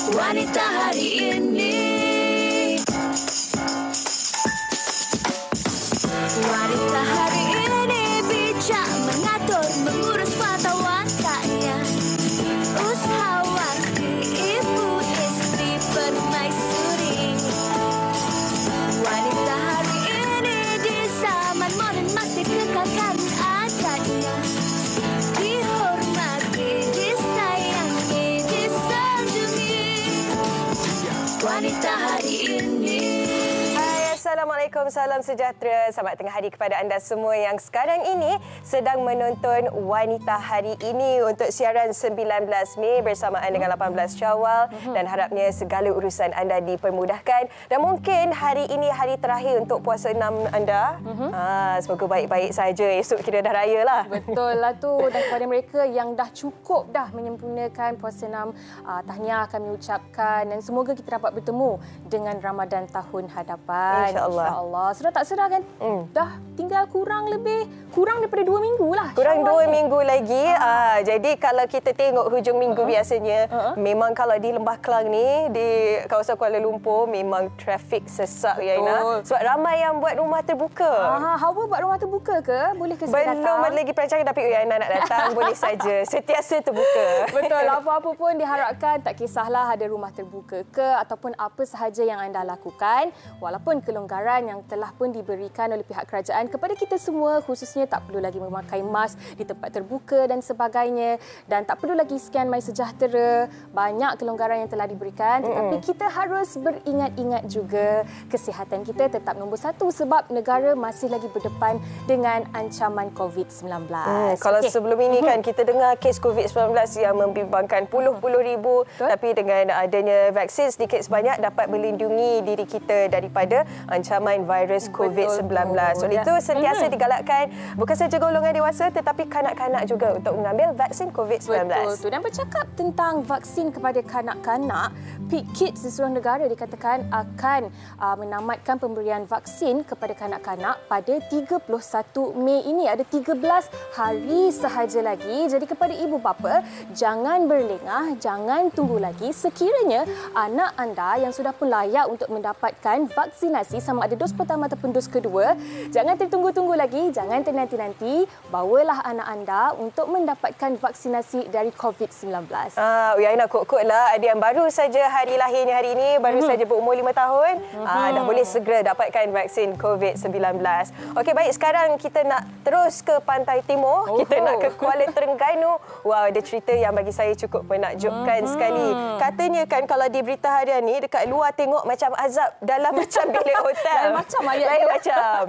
Wanita hari ini. Wanita hari ini bijak mengatur, mengurus mata wanitanya. Usahawanti, ibu, istri, permaisuri. Wanita hari ini di zaman modern masih kekalkan adatnya. Dihormati, disayangi, disanjungi. Wanita hari ini. Assalamualaikum, salam sejahtera. Selamat tengah hari kepada anda semua yang sekarang ini sedang menonton Wanita Hari Ini untuk siaran 19 Mei bersamaan dengan 18 Syawal dan harapnya segala urusan anda dipermudahkan dan mungkin hari ini hari terakhir untuk puasa 6 anda. Semoga baik-baik saja. Esok kira dah raya lah. Betul lah tu. Dan kepada mereka yang dah cukup dah menyempurnakan puasa 6, tahniah kami ucapkan dan semoga kita dapat bertemu dengan Ramadan tahun hadapan. InsyaAllah. Sudah tak sedar kan? Dah tinggal kurang daripada 2 minggu lah. Kurang 2 minggu lagi. Jadi kalau kita tengok hujung minggu biasanya, memang kalau di Lembah Kelang ni, di kawasan Kuala Lumpur, memang trafik sesak, Yaina. Sebab ramai yang buat rumah terbuka. Hawa buat rumah terbuka ke? Boleh ke saya datang? Belum ada lagi perancangan, tapi Yaina nak datang, boleh saja. Sentiasa terbuka. Betul. Apa-apa pun diharapkan, tak kisahlah ada rumah terbuka ke ataupun apa sahaja yang anda lakukan. Walaupun kelonggaran yang telah pun diberikan oleh pihak kerajaan kepada kita semua, khususnya tak perlu lagi memakai mask di tempat terbuka dan sebagainya, dan tak perlu lagi scan MySejahtera. Banyak kelonggaran yang telah diberikan, tetapi kita harus beringat-ingat juga kesihatan kita tetap nombor 1 sebab negara masih lagi berdepan dengan ancaman COVID-19. Kalau sebelum ini kan kita dengar kes COVID-19 yang membimbangkan puluh-puluh ribu, tapi dengan adanya vaksin sedikit sebanyak dapat melindungi diri kita daripada ancaman virus COVID-19. Oleh itu sentiasa digalakkan bukan saja golongan dewasa tetapi kanak-kanak juga untuk mengambil vaksin COVID-19. Betul. Dan bercakap tentang vaksin kepada kanak-kanak, PKIDS di seluruh negara dikatakan akan menamatkan pemberian vaksin kepada kanak-kanak pada 31 Mei ini. Ada 13 hari sahaja lagi. Jadi kepada ibu bapa, jangan berlengah, jangan tunggu lagi. Sekiranya anak anda yang sudah pun layak untuk mendapatkan vaksinasi sama ada dos pertama ataupun dos kedua, jangan tertunggu-tunggu lagi, jangan ternanti-nanti. Bawalah anak anda untuk mendapatkan vaksinasi dari COVID-19. Yaina kok-kok lah, ada yang baru saja hari lahirnya hari ini, baru saja berumur 5 tahun, dah boleh segera dapatkan vaksin COVID-19. Okey, baik, sekarang kita nak terus ke Pantai Timur. Kita nak ke Kuala Terengganu. Wow, ada cerita yang bagi saya cukup menakjubkan sekali. Katanya kan kalau di berita harian ni, dekat luar tengok macam azab dalam macam bilik hotel. Lain macam ayat Lain dia. macam.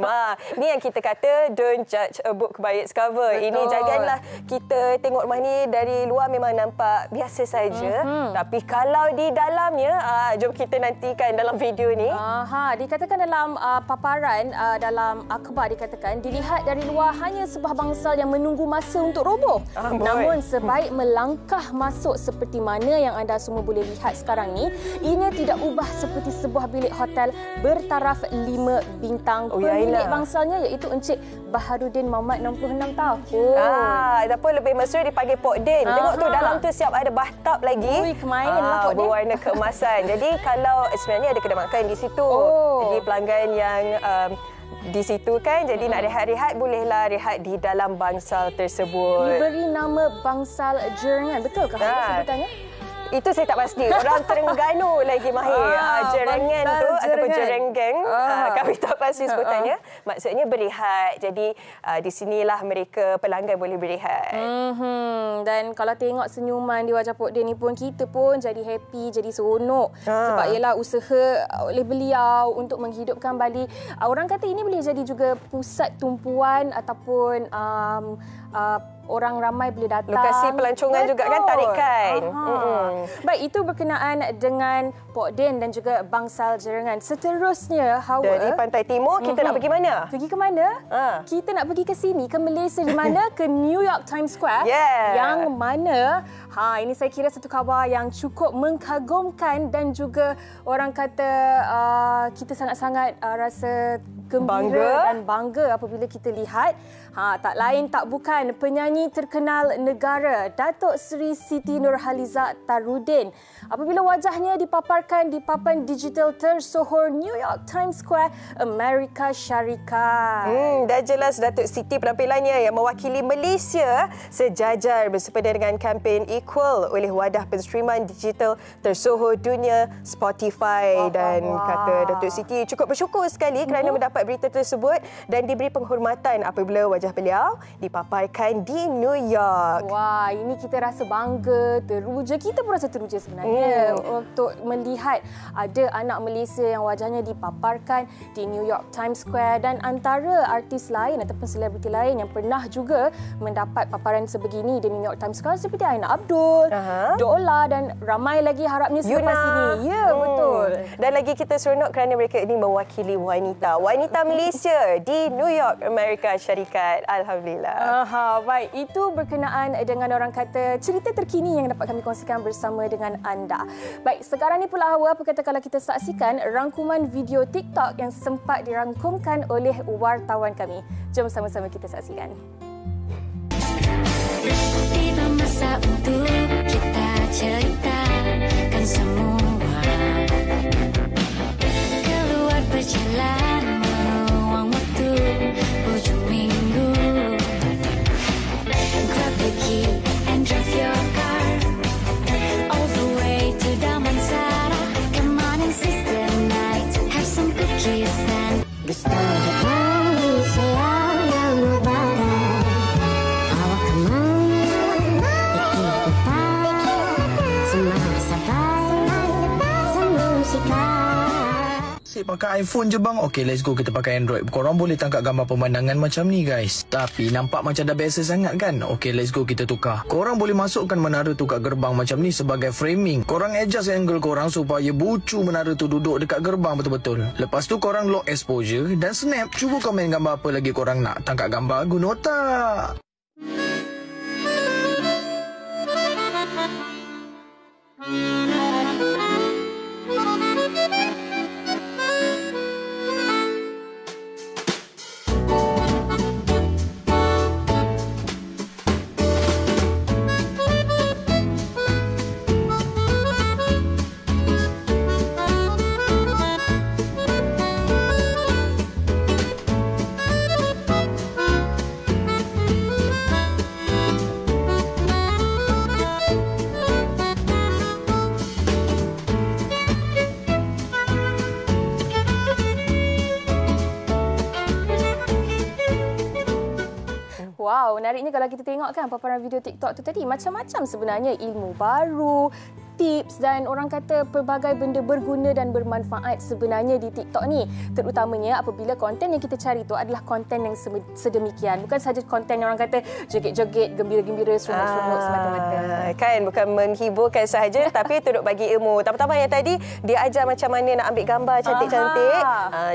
Ni yang kita kata don't judge a book by its cover. Betul. Ini janganlah kita tengok rumah ni dari luar memang nampak biasa saja. Tapi kalau di dalamnya, jom kita nantikan dalam video ni. Dikatakan dalam paparan dalam akhbar dikatakan dilihat dari luar hanya sebuah bangsal yang menunggu masa untuk roboh. Namun sebaik melangkah masuk seperti mana yang anda semua boleh lihat sekarang ni, ianya tidak ubah seperti sebuah bilik hotel bertaraf 5 bintang. Pemilik bangsalnya iaitu Encik Baharudin Muhammad, 66 tahun. Ataupun lebih mesra dipanggil Pok Din. Tengok tu dalam tu siap ada bathtub lagi. Kemain lah Pok Din. Berwarna keemasan. Jadi kalau sebenarnya ada kedai makan di situ. Jadi pelanggan yang di situ kan, jadi nak rehat-rehat bolehlah rehat di dalam bangsal tersebut. Diberi nama bangsal Jerengan. Betulkah sebutannya? Itu saya tak pasti. Orang Terengganu lagi mahir. Jerengan tu ataupun Jerenggeng. Kami tak pasti sebutannya. Maksudnya berehat. Jadi di sinilah mereka pelanggan boleh berehat. Dan kalau tengok senyuman di wajah Pok Din ni pun, kita pun jadi happy, jadi seronok. Sebab ialah usaha oleh beliau untuk menghidupkan balik. Orang kata ini boleh jadi juga pusat tumpuan ataupun orang ramai boleh datang. Lokasi pelancongan juga kan, tarikan. Baik, itu berkenaan dengan Pok Din dan juga bangsal Jerengan. Seterusnya, Hawa, dari Pantai Timur, kita nak pergi mana? Pergi ke mana? Kita nak pergi ke sini, ke Malaysia, di mana? Ke New York Times Square. Yang mana, ini saya kira satu khabar yang cukup mengkagumkan dan juga orang kata kita sangat-sangat rasa gembira dan bangga apabila kita lihat tak lain tak bukan penyanyi terkenal negara Datuk Seri Siti Nurhaliza Tarudin apabila wajahnya dipaparkan di papan digital tersohor New York Times Square, Amerika Syarikat. Dah jelas Datuk Siti penampilannya yang mewakili Malaysia sejajar bersempena dengan kempen Equal oleh wadah penstriman digital tersohor dunia Spotify. Dan kata Datuk Siti cukup bersyukur sekali kerana mendapat berita tersebut dan diberi penghormatan apabila wajah beliau dipaparkan di New York. Wah, ini kita rasa bangga, teruja. Kita pun rasa teruja sebenarnya untuk melihat ada anak Malaysia yang wajahnya dipaparkan di New York Times Square dan antara artis lain ataupun selebriti lain yang pernah juga mendapat paparan sebegini di New York Times Square seperti Aina Abdul, Dola dan ramai lagi harapnya selepas ini. Ya, betul. Dan lagi kita seronok kerana mereka ini mewakili wanita Malaysia di New York, Amerika Syarikat. Alhamdulillah. Baik, itu berkenaan dengan orang kata cerita terkini yang dapat kami kongsikan bersama dengan anda. Baik, sekarang ni pula Hawa, apa kata kalau kita saksikan rangkuman video TikTok yang sempat dirangkumkan oleh wartawan kami. Jom sama-sama kita saksikan. Tiba masa untuk kita ceritakan semua. Keluar berjalan meluang waktu ujung minggu. Grab the key and drive your car all the way to Damansara. Come on and seize the night, have some cookies and gusto pagi sayang yang lebaran. Awak kemana? Ikut semangat sampai sama musikan. Asyik pakai iPhone je bang. Okey, let's go kita pakai Android. Korang boleh tangkap gambar pemandangan macam ni guys. Tapi nampak macam dah biasa sangat kan? Okey, let's go kita tukar. Korang boleh masukkan menara tu kat gerbang macam ni sebagai framing. Korang adjust angle korang supaya bucu menara tu duduk dekat gerbang betul-betul. Lepas tu korang lock exposure dan snap. Cuba komen gambar apa lagi korang nak. Tangkap gambar guna otak. Wow, menariknya kalau kita tengok kan paparan video TikTok tu tadi, macam-macam sebenarnya ilmu baru, tips dan orang kata pelbagai benda berguna dan bermanfaat sebenarnya di TikTok ni. Terutamanya apabila konten yang kita cari tu adalah konten yang sedemikian. Bukan sahaja konten yang orang kata joget-joget, gembira-gembira, seronok-seronok semata-mata. Kan, bukan menghiburkan sahaja tapi turut bagi ilmu. Pertama yang tadi, dia ajar macam mana nak ambil gambar cantik-cantik.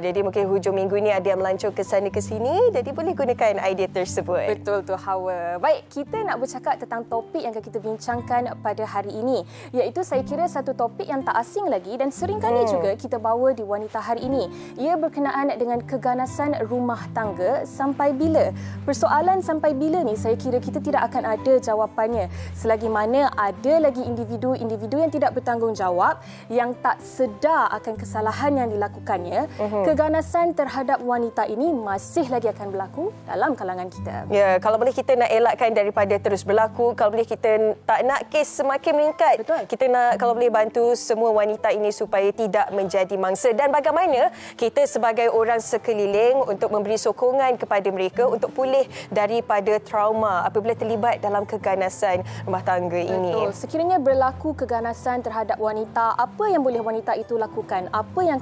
Jadi mungkin hujung minggu ni ada yang melancong ke sana ke sini. Jadi boleh gunakan idea tersebut. Betul tu Hawa. Baik, kita nak bercakap tentang topik yang akan kita bincangkan pada hari ini. Iaitu saya kira satu topik yang tak asing lagi dan seringkali juga kita bawa di Wanita Hari ini. Ia berkenaan dengan keganasan rumah tangga sampai bila. Persoalan sampai bila ni saya kira kita tidak akan ada jawapannya selagi mana ada lagi individu-individu yang tidak bertanggungjawab, yang tak sedar akan kesalahan yang dilakukannya. Keganasan terhadap wanita ini masih lagi akan berlaku dalam kalangan kita. Ya, kalau boleh kita nak elakkan daripada terus berlaku. Kalau boleh kita tak nak kes semakin meningkat. Betul. Kita nak kalau boleh bantu semua wanita ini supaya tidak menjadi mangsa. Dan bagaimana kita sebagai orang sekeliling untuk memberi sokongan kepada mereka untuk pulih daripada trauma apabila terlibat dalam keganasan rumah tangga ini. Betul. Sekiranya berlaku keganasan terhadap wanita, apa yang boleh wanita itu lakukan? Apa yang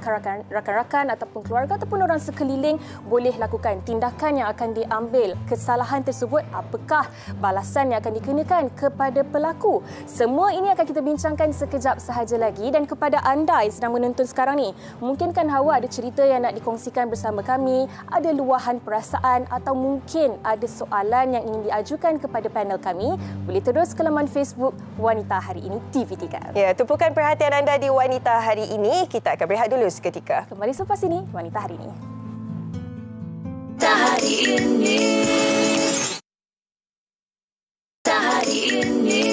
rakan-rakan ataupun keluarga ataupun orang sekeliling boleh lakukan? Tindakan yang akan diambil, kesalahan tersebut, apakah balasan yang akan dikenakan kepada pelaku? Semua ini akan kita bincangkan sekejap sahaja lagi. Dan kepada anda yang sedang menonton sekarang ni, mungkin kan Hawa ada cerita yang nak dikongsikan bersama kami, ada luahan perasaan atau mungkin ada soalan yang ingin diajukan kepada panel kami, boleh terus ke laman Facebook Wanita Hari Ini TV3. Ya, tumpukan perhatian anda di Wanita Hari Ini. Kita akan berehat dulu seketika. Kembali selepas ini, Wanita Hari Ini. hari ini.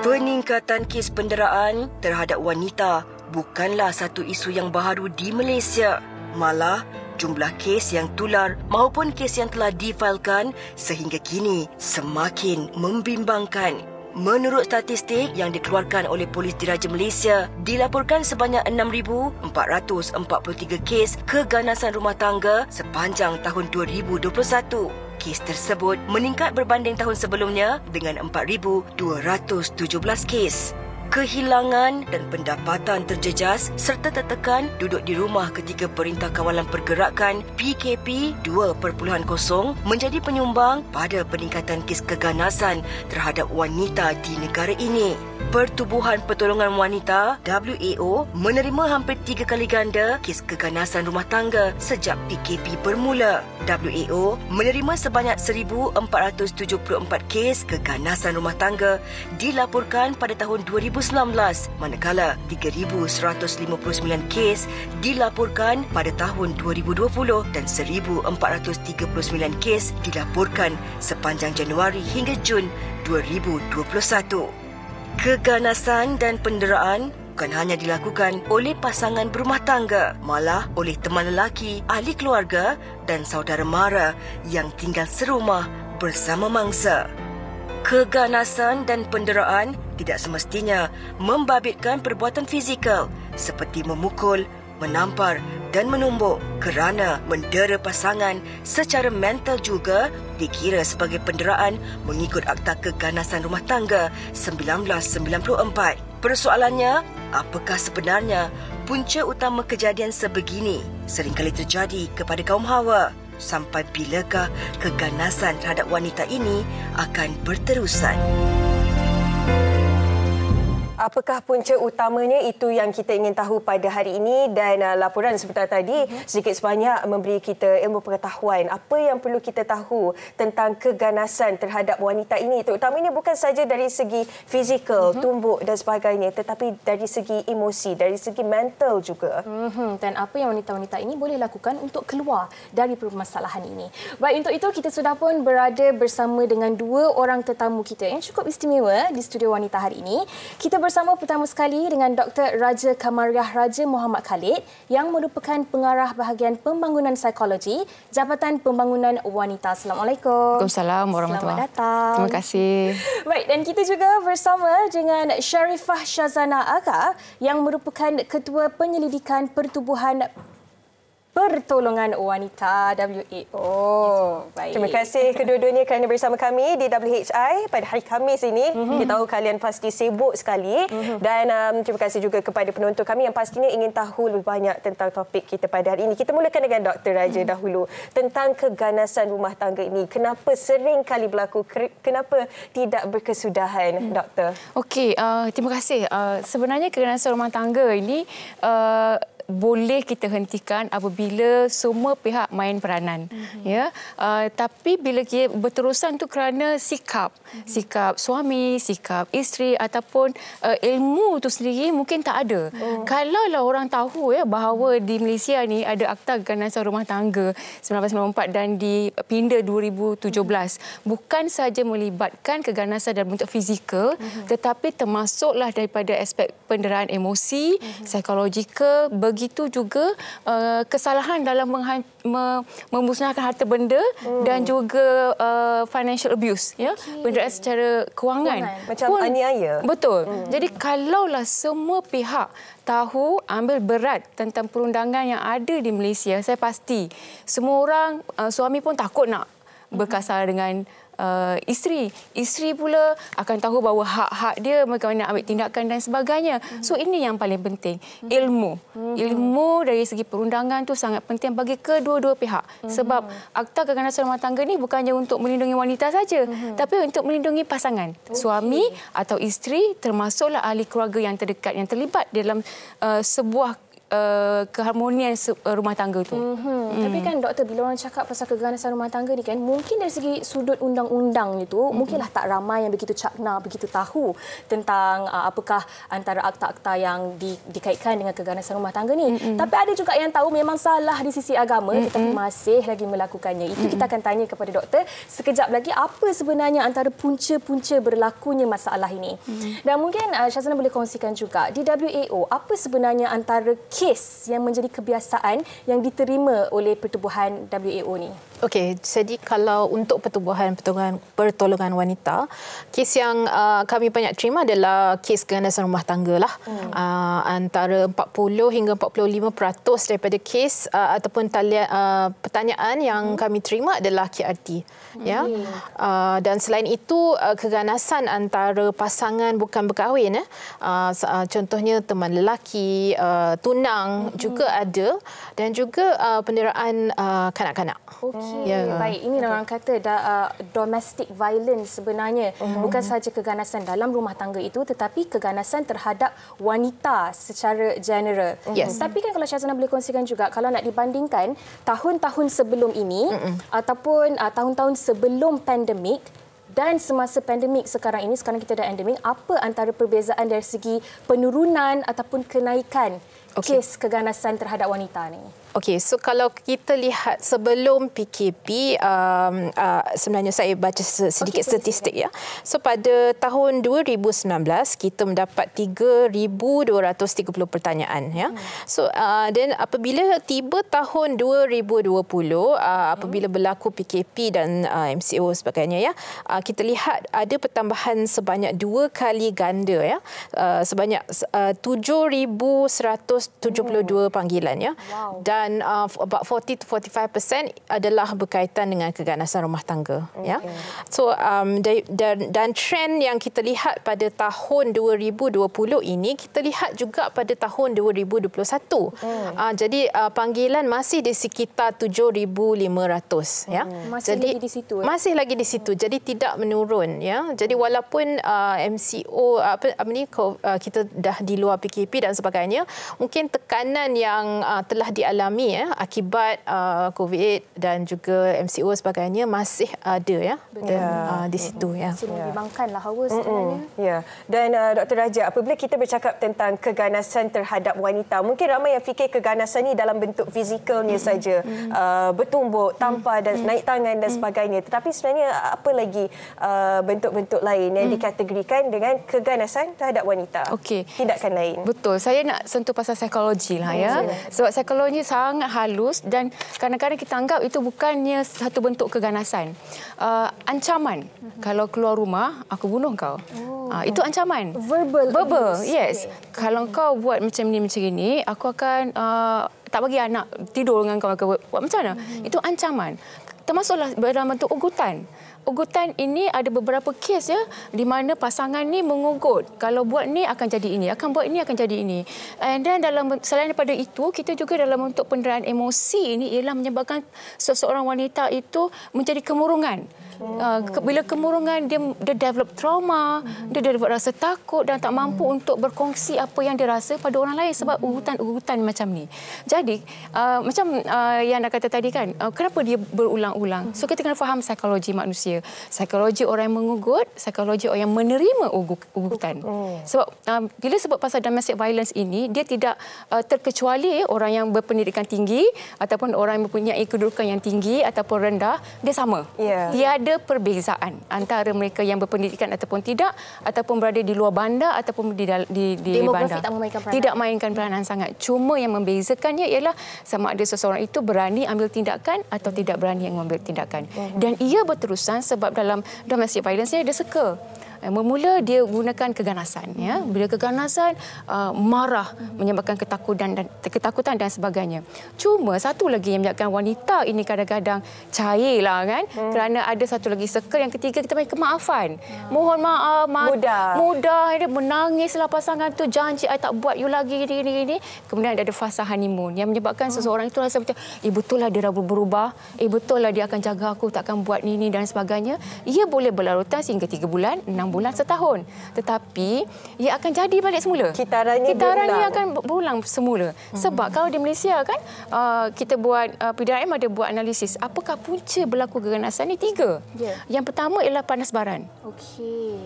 Peningkatan kes penderaan terhadap wanita bukanlah satu isu yang baharu di Malaysia. Malah, jumlah kes yang tular maupun kes yang telah difailkan sehingga kini semakin membimbangkan. Menurut statistik yang dikeluarkan oleh Polis Diraja Malaysia, dilaporkan sebanyak 6,443 kes keganasan rumah tangga sepanjang tahun 2021. Kes tersebut meningkat berbanding tahun sebelumnya dengan 4,217 kes. Kehilangan dan pendapatan terjejas serta tertekan duduk di rumah ketika Perintah Kawalan Pergerakan PKP 2.0 menjadi penyumbang pada peningkatan kes keganasan terhadap wanita di negara ini. Pertubuhan Pertolongan Wanita WAO menerima hampir 3 kali ganda kes keganasan rumah tangga sejak PKP bermula. WAO menerima sebanyak 1,474 kes keganasan rumah tangga dilaporkan pada tahun 2019, manakala 3,159 kes dilaporkan pada tahun 2020 dan 1,439 kes dilaporkan sepanjang Januari hingga Jun 2021. Keganasan dan penderaan bukan hanya dilakukan oleh pasangan berumah tangga, malah oleh teman lelaki, ahli keluarga dan saudara mara yang tinggal serumah bersama mangsa. Keganasan dan penderaan tidak semestinya membabitkan perbuatan fizikal seperti memukul, menampar dan menumbuk, kerana mendera pasangan secara mental juga dikira sebagai penderaan mengikut Akta Keganasan Rumah Tangga 1994. Persoalannya, apakah sebenarnya punca utama kejadian sebegini seringkali terjadi kepada kaum hawa? Sampai bilakah keganasan terhadap wanita ini akan berterusan? Apakah punca utamanya, itu yang kita ingin tahu pada hari ini, dan laporan sebentar tadi sedikit sebanyak memberi kita ilmu pengetahuan apa yang perlu kita tahu tentang keganasan terhadap wanita ini, terutamanya bukan saja dari segi fizikal, tumbuk dan sebagainya, tetapi dari segi emosi, dari segi mental juga. Dan apa yang wanita-wanita ini boleh lakukan untuk keluar dari permasalahan ini. Baik, untuk itu kita sudah pun berada bersama dengan 2 orang tetamu kita yang cukup istimewa di studio wanita hari ini. Kita bersama pertama sekali dengan Dr. Raja Kamariah Raja Muhammad Khalid yang merupakan pengarah bahagian pembangunan psikologi Jabatan Pembangunan Wanita. Assalamualaikum. Waalaikumsalam warahmatullahi Selamat datang. Terima kasih. Baik, dan kita juga bersama dengan Sharifah Shazana Aga yang merupakan Ketua Penyelidikan Pertubuhan Pertolongan Wanita WAO. Baik. Terima kasih kedua-duanya kerana bersama kami di WHI pada hari Khamis ini. Kita tahu kalian pasti sibuk sekali. Dan terima kasih juga kepada penonton kami yang pastinya ingin tahu lebih banyak tentang topik kita pada hari ini. Kita mulakan dengan Dr. Raja dahulu. Tentang keganasan rumah tangga ini. Kenapa sering kali berlaku? Kenapa tidak berkesudahan, Doktor? Okey, terima kasih. Sebenarnya keganasan rumah tangga ini boleh kita hentikan apabila semua pihak main peranan, ya. Tapi bila kita berterusan tu kerana sikap suami, sikap isteri ataupun ilmu tu sendiri mungkin tak ada. Kalaulah orang tahu ya bahawa di Malaysia ni ada Akta Keganasan Rumah Tangga 1994 dan dipinda 2017, bukan saja melibatkan keganasan dalam bentuk fizikal, tetapi termasuklah daripada aspek penderaan emosi, psikologikal, begitu juga kesalahan dalam memusnahkan harta benda dan juga financial abuse, ya, penderaan secara kewangan. Macam aniaya. Betul. Jadi kalaulah semua pihak tahu, ambil berat tentang perundangan yang ada di Malaysia, saya pasti semua orang, suami pun takut nak berkasar dengan isteri. Isteri pula akan tahu bahawa hak-hak dia, bagaimana ambil tindakan dan sebagainya. So ini yang paling penting. Ilmu. Ilmu dari segi perundangan tu sangat penting bagi kedua-dua pihak. Sebab Akta Keganasan Rumah Tangga ni bukannya untuk melindungi wanita saja, tapi untuk melindungi pasangan. Suami atau isteri, termasuklah ahli keluarga yang terdekat yang terlibat dalam sebuah keharmonian rumah tangga tu. Tapi kan doktor, bila orang cakap pasal keganasan rumah tangga ni kan, mungkin dari segi sudut undang-undang itu mungkinlah tak ramai yang begitu cakna, begitu tahu tentang apakah antara akta-akta yang dikaitkan dengan keganasan rumah tangga ni. Tapi ada juga yang tahu memang salah di sisi agama tetapi masih lagi melakukannya. Itu kita akan tanya kepada doktor sekejap lagi, apa sebenarnya antara punca-punca berlakunya masalah ini. Dan mungkin Syazana boleh kongsikan juga di WAO apa sebenarnya antara kes yang menjadi kebiasaan yang diterima oleh pertubuhan WAO ni. Okey, jadi kalau untuk pertolongan wanita, kes yang kami banyak terima adalah kes keganasan rumah tangga lah. Antara 40 hingga 45% daripada kes ataupun pertanyaan yang kami terima adalah KRT. Ya. Dan selain itu, keganasan antara pasangan bukan berkahwin, contohnya teman lelaki, tunang juga ada, dan juga penderaan kanak-kanak. Baik, ini orang kata domestic violence sebenarnya bukan sahaja keganasan dalam rumah tangga itu, tetapi keganasan terhadap wanita secara general. Tapi kan kalau Syazana boleh kongsikan juga, kalau nak dibandingkan tahun-tahun sebelum ini ataupun tahun-tahun sebelum pandemik dan semasa pandemik sekarang ini, sekarang kita dah endemik, apa antara perbezaan dari segi penurunan ataupun kenaikan kes keganasan terhadap wanita ni? Okey, so kalau kita lihat sebelum PKP, sebenarnya saya baca sedikit statistik ya. So pada tahun 2019 kita mendapat 3,230 pertanyaan ya. So dan apabila tiba tahun 2020, apabila berlaku PKP dan MCO sebagainya ya, kita lihat ada pertambahan sebanyak 2 kali ganda ya. Sebanyak 7,172 panggilan ya. Dan about 40 to 45% adalah berkaitan dengan keganasan rumah tangga. Ya. So dan trend yang kita lihat pada tahun 2020 ini, kita lihat juga pada tahun 2021. Jadi panggilan masih di sekitar 7,500. Ya. Masih lagi di situ. Masih lagi di situ. Jadi tidak menurun. Ya. Jadi walaupun MCO kita dah di luar PKP dan sebagainya, mungkin tekanan yang telah dialami akibat COVID dan juga MCO sebagainya masih ada ya. Di situ ya. Masih membimbangkanlah hawa sebenarnya. Ya. Dan Dr. Raja, apabila kita bercakap tentang keganasan terhadap wanita, mungkin ramai yang fikir keganasan ni dalam bentuk fizikalnya saja, bertumbuk, tampar dan naik tangan dan sebagainya. Tetapi sebenarnya apa lagi bentuk-bentuk lain yang dikategorikan dengan keganasan terhadap wanita? Okey. Tindakan lain. Betul. Saya nak sentuh pasal psikologi lah ya. Sebab psikologi sangat halus dan kadang-kadang kita anggap itu bukannya satu bentuk keganasan. Ancaman. Kalau keluar rumah, aku bunuh kau. Itu ancaman. Verbal. Yes. Kalau kau buat macam ni, aku akan tak bagi anak tidur dengan kau. Buat macam mana? Itu ancaman. Termasuklah dalam bentuk ugutan. Ugutan ini ada beberapa kes ya, di mana pasangan ni mengugut. Kalau buat ni akan jadi ini, akan buat ini akan jadi ini. Dan selain daripada itu, kita juga dalam bentuk penderaan emosi ini ialah menyebabkan seseorang wanita itu menjadi kemurungan. Bila kemurungan, dia develop trauma, dia develop rasa takut dan tak mampu untuk berkongsi apa yang dia rasa pada orang lain sebab urutan-urutan macam ni. Jadi, macam yang anda kata tadi kan, kenapa dia berulang-ulang? So, kita kena faham psikologi manusia. Psikologi orang yang mengugut, psikologi orang yang menerima ugutan. Sebab bila sebut pasal domestic violence ini, dia tidak terkecuali orang yang berpendidikan tinggi ataupun orang yang mempunyai kedudukan yang tinggi ataupun rendah, dia sama. Tiada perbezaan antara mereka yang berpendidikan ataupun tidak, ataupun berada di luar bandar ataupun di bandar. Tidak mainkan peranan sangat. Cuma yang membezakannya ialah sama ada seseorang itu berani ambil tindakan atau tidak berani yang mengambil tindakan. Dan ia berterusan sebab dalam domestic violence dia suka. Bermula dia gunakan keganasan ya. Bila keganasan marah menyebabkan ketakutan dan sebagainya. Cuma satu lagi yang menyebabkan wanita ini kadang-kadang cairlah kan, kerana ada satu lagi circle yang ketiga, kita bagi kemaafan. Mohon maaf, mudah dia menangislah pasangan tu, janji I tak buat you lagi gini. Kemudian ada fasa honeymoon yang menyebabkan seseorang itu rasa macam betul lah dia dah berubah, betul lah dia akan jaga aku, takkan buat ni dan sebagainya. Ia boleh berlarutan sehingga 3 bulan, 6 6 bulan, setahun. Tetapi ia akan jadi balik semula. Kitarannya akan berulang semula. Sebab kalau di Malaysia kan kita buat PDRM ada buat analisis apakah punca berlaku keganasan ni 3. Yang pertama ialah panas baran.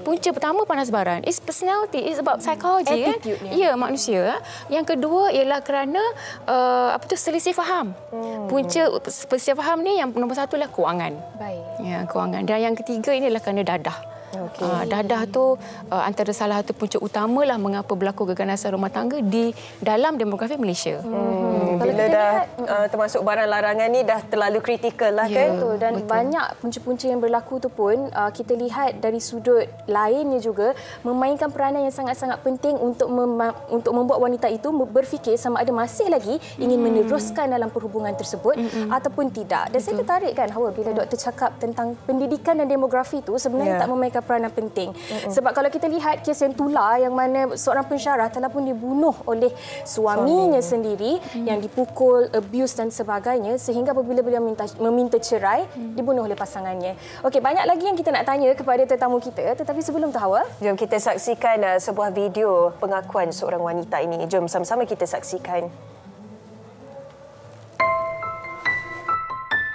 Punca pertama panas baran. It's personality, it's about psychology kan. Ya, manusia. Yang kedua ialah kerana selisih faham. Punca selisih faham ni yang nombor 1 adalah kewangan. Ya, kewangan. Dan yang ketiga ini adalah kerana dadah. Dadah tu antara salah satu punca utamalah mengapa berlaku keganasan rumah tangga di dalam demografi Malaysia. Bila dah termasuk barang larangan ni dah terlalu kritikal lah kan. Betul. Dan banyak punca-punca yang berlaku tu pun kita lihat dari sudut lainnya juga memainkan peranan yang sangat-sangat penting untuk membuat wanita itu berfikir sama ada masih lagi ingin meneruskan dalam perhubungan tersebut ataupun tidak. Dan saya tertarik kan Hawa bila doktor cakap tentang pendidikan dan demografi itu sebenarnya tak memainkan peranan penting. Sebab kalau kita lihat kes yang Tular yang mana seorang pensyarah telah pun dibunuh oleh suaminya sendiri yang dipukul, abuse dan sebagainya sehingga apabila beliau meminta cerai dibunuh oleh pasangannya. Okey, banyak lagi yang kita nak tanya kepada tetamu kita tetapi sebelum tu Hawa, jom kita saksikan sebuah video pengakuan seorang wanita ini. Jom sama-sama kita saksikan.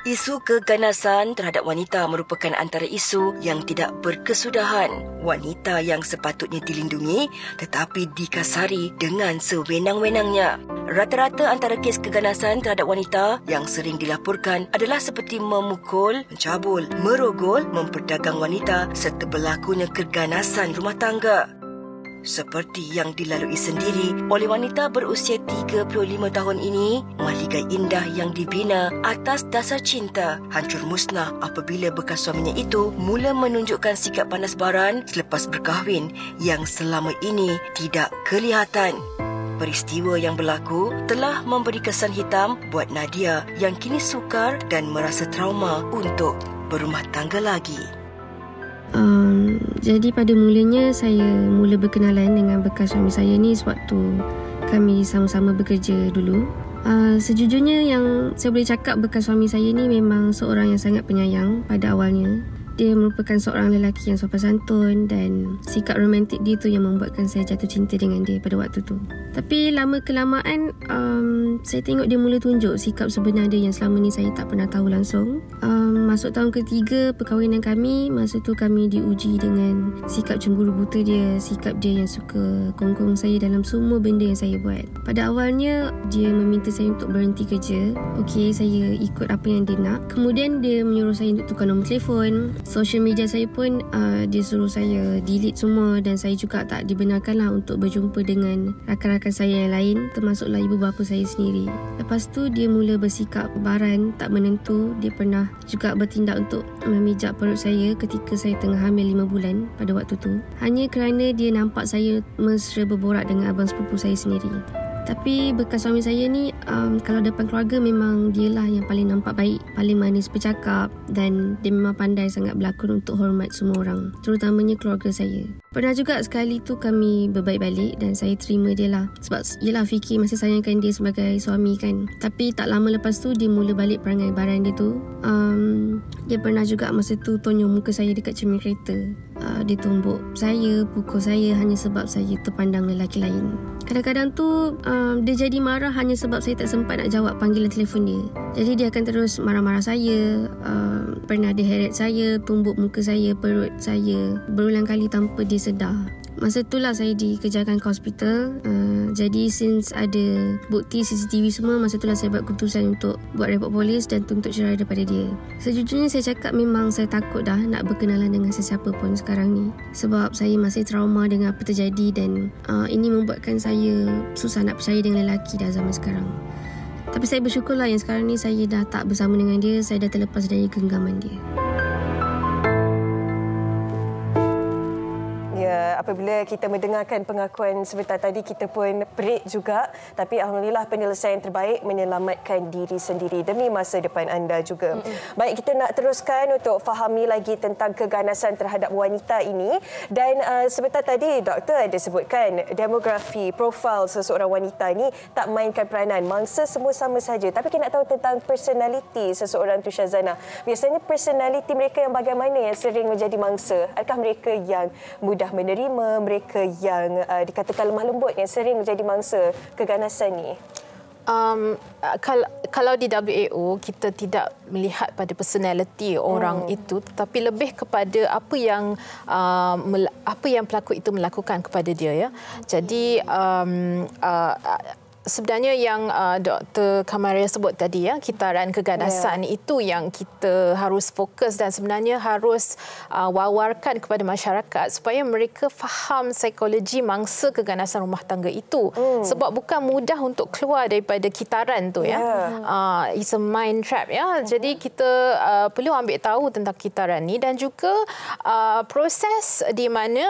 Isu keganasan terhadap wanita merupakan antara isu yang tidak berkesudahan. Wanita yang sepatutnya dilindungi tetapi dikasari dengan sewenang-wenangnya. Rata-rata antara kes keganasan terhadap wanita yang sering dilaporkan adalah seperti memukul, mencabul, merogol, memperdagang wanita serta berlakunya keganasan rumah tangga. Seperti yang dilalui sendiri oleh wanita berusia 35 tahun ini, mahligai indah yang dibina atas dasar cinta hancur musnah apabila bekas suaminya itu mula menunjukkan sikap panas baran selepas berkahwin yang selama ini tidak kelihatan. Peristiwa yang berlaku telah memberi kesan hitam buat Nadia yang kini sukar dan merasa trauma untuk berumah tangga lagi. Jadi pada mulanya saya mula berkenalan dengan bekas suami saya ni sewaktu kami sama-sama bekerja dulu. Sejujurnya yang saya boleh cakap bekas suami saya ni memang seorang yang sangat penyayang pada awalnya. Dia merupakan seorang lelaki yang sopan santun dan sikap romantik dia tu yang membuatkan saya jatuh cinta dengan dia pada waktu tu. Tapi lama kelamaan saya tengok dia mula tunjuk sikap sebenar dia yang selama ni saya tak pernah tahu langsung. Masuk tahun ketiga perkahwinan kami, masa tu kami diuji dengan sikap cemburu buta dia, sikap dia yang suka kongkong saya dalam semua benda yang saya buat. Pada awalnya dia meminta saya untuk berhenti kerja. Okey, saya ikut apa yang dia nak. Kemudian dia menyuruh saya untuk tukar nombor telefon. Social media saya pun dia suruh saya delete semua dan saya juga tak dibenarkanlah untuk berjumpa dengan rakan-rakan saya yang lain, termasuklah ibu bapa saya sendiri. Lepas tu dia mula bersikap baran, tak menentu. Dia pernah juga bertindak untuk memijak perut saya ketika saya tengah hamil 5 bulan pada waktu tu. Hanya kerana dia nampak saya mesra berborak dengan abang sepupu saya sendiri. Tapi bekas suami saya ni kalau depan keluarga memang dialah yang paling nampak baik, paling manis bercakap dan dia memang pandai sangat berlakon untuk hormat semua orang, terutamanya keluarga saya. Pernah juga sekali tu kami berbaik balik dan saya terima dia lah. Sebab yelah fikir masih sayangkan dia sebagai suami kan. Tapi tak lama lepas tu dia mula balik perangai baran dia tu. Dia pernah juga masa tu tonyong muka saya dekat cermin kereta. Dia tumbuk saya, pukul saya hanya sebab saya terpandang lelaki lain. Kadang-kadang tu dia jadi marah hanya sebab saya tak sempat nak jawab panggilan telefon dia. Jadi dia akan terus marah-marah saya. Pernah dia heret saya, tumbuk muka saya, perut saya berulang kali tanpa dia sedar. Masa itulah saya dikejarkan ke hospital. Jadi since ada bukti CCTV semua, masa itulah saya buat keputusan untuk buat report polis dan tuntut cerai daripada dia. Sejujurnya saya cakap memang saya takut dah nak berkenalan dengan sesiapa pun sekarang ni. Sebab saya masih trauma dengan apa terjadi dan ini membuatkan saya susah nak percaya dengan lelaki dah zaman sekarang. Tapi saya bersyukurlah yang sekarang ni saya dah tak bersama dengan dia. Saya dah terlepas dari genggaman dia. apabila kita mendengarkan pengakuan sebentar tadi, kita pun perik juga. Tapi alhamdulillah penyelesaian terbaik menyelamatkan diri sendiri demi masa depan anda juga. Baik, kita nak teruskan untuk fahami lagi tentang keganasan terhadap wanita ini. Dan sebentar tadi doktor ada sebutkan demografi, profil seseorang wanita ini tak mainkan peranan. Mangsa semua sama saja. Tapi kita nak tahu tentang personaliti seseorang tu, Syazana. Biasanya personaliti mereka yang bagaimana yang sering menjadi mangsa? Adakah mereka yang mudah menerima, mereka yang dikatakan lemah lembut yang sering menjadi mangsa keganasan ni? Kalau di WAO kita tidak melihat pada personality orang itu, tetapi lebih kepada apa yang pelakon itu melakukan kepada dia, ya. Jadi sebenarnya yang Dr. Kamaria sebut tadi, ya, kitaran keganasan itu yang kita harus fokus dan sebenarnya harus wawarkan kepada masyarakat supaya mereka faham psikologi mangsa keganasan rumah tangga itu. Sebab bukan mudah untuk keluar daripada kitaran tu, ya. It's a mind trap, ya. Jadi kita perlu ambil tahu tentang kitaran ni dan juga proses di mana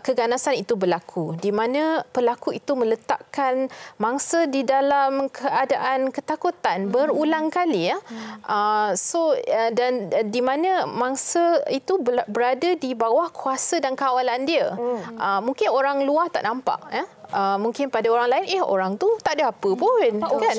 keganasan itu berlaku, di mana pelaku itu meletakkan mangsa di dalam keadaan ketakutan berulang kali, ya. Dan di mana mangsa itu berada di bawah kuasa dan kawalan dia. Mungkin orang luar tak nampak, ya. Mungkin pada orang lain, orang tu tak ada apa pun, kan?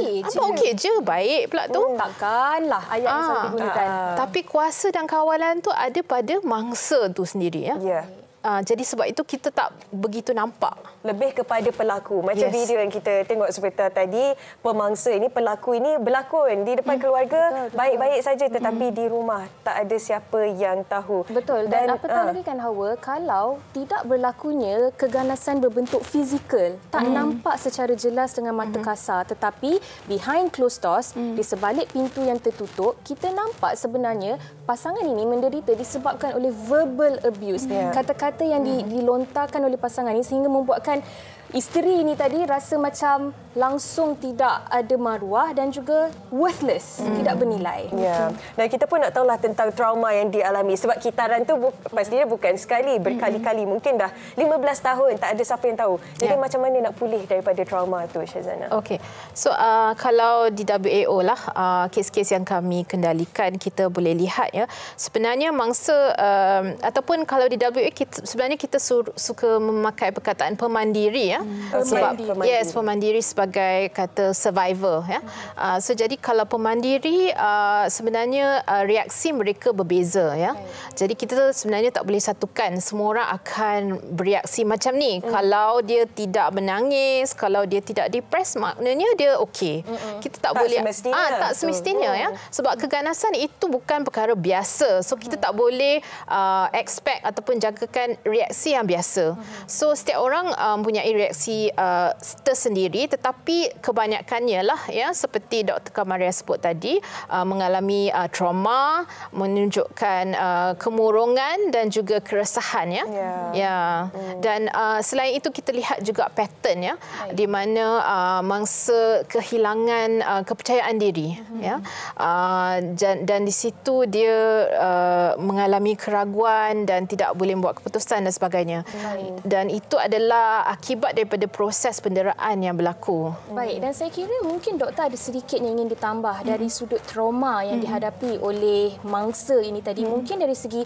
Okey je, baik pula tu. Takkanlah ayat yang selalu digunakan. Tapi kuasa dan kawalan tu ada pada mangsa tu sendiri, ya. Jadi sebab itu kita tak begitu nampak. Lebih kepada pelaku. Macam video yang kita tengok sebentar tadi, pemangsa ini, pelaku ini berlakon di depan keluarga, baik-baik saja, tetapi di rumah tak ada siapa yang tahu. Betul. Dan apatah lagi kan, Hawa, kalau tidak berlakunya keganasan berbentuk fizikal, tak nampak secara jelas dengan mata kasar, tetapi behind closed doors, di sebalik pintu yang tertutup, kita nampak sebenarnya pasangan ini menderita disebabkan oleh verbal abuse. Kata-kata yang dilontarkan oleh pasangan ini sehingga membuatkan isteri ini tadi rasa macam langsung tidak ada maruah dan juga worthless, tidak bernilai. Ya. Dan kita pun nak tahulah tentang trauma yang dialami sebab kitaran tu pastinya bukan sekali, berkali-kali, mungkin dah 15 tahun tak ada siapa yang tahu. Jadi macam mana nak pulih daripada trauma tu, Syazana? Okey. So kalau di WAO lah, kes-kes yang kami kendalikan, kita boleh lihat, ya, sebenarnya mangsa ataupun kalau di WAO sebenarnya kita suka memakai perkataan pemandiri, ya. Sebab pemandiri sebagai kata survivor, ya. So jadi kalau pemandiri sebenarnya reaksi mereka berbeza, ya. Jadi kita sebenarnya tak boleh satukan semua orang akan bereaksi macam ni. Kalau dia tidak menangis, kalau dia tidak depres, maknanya dia okey. Kita tak boleh tak semestinya, ya. Sebab keganasan itu bukan perkara biasa. So kita tak boleh expect ataupun jangkakan reaksi yang biasa. So setiap orang mempunyai reaksi tersendiri, tetapi kebanyakannya lah, ya, seperti Dr. Kamaria sebut tadi, mengalami trauma, menunjukkan kemurungan dan juga keresahan, ya. Dan selain itu kita lihat juga pattern, ya, di mana mangsa kehilangan kepercayaan diri, ya. Dan di situ dia mengalami keraguan dan tidak boleh membuat keputusan dan sebagainya. Dan itu adalah akibat daripada proses penderaan yang berlaku. Baik, dan saya kira mungkin doktor ada sedikit yang ingin ditambah dari sudut trauma yang dihadapi oleh mangsa ini tadi. Mungkin dari segi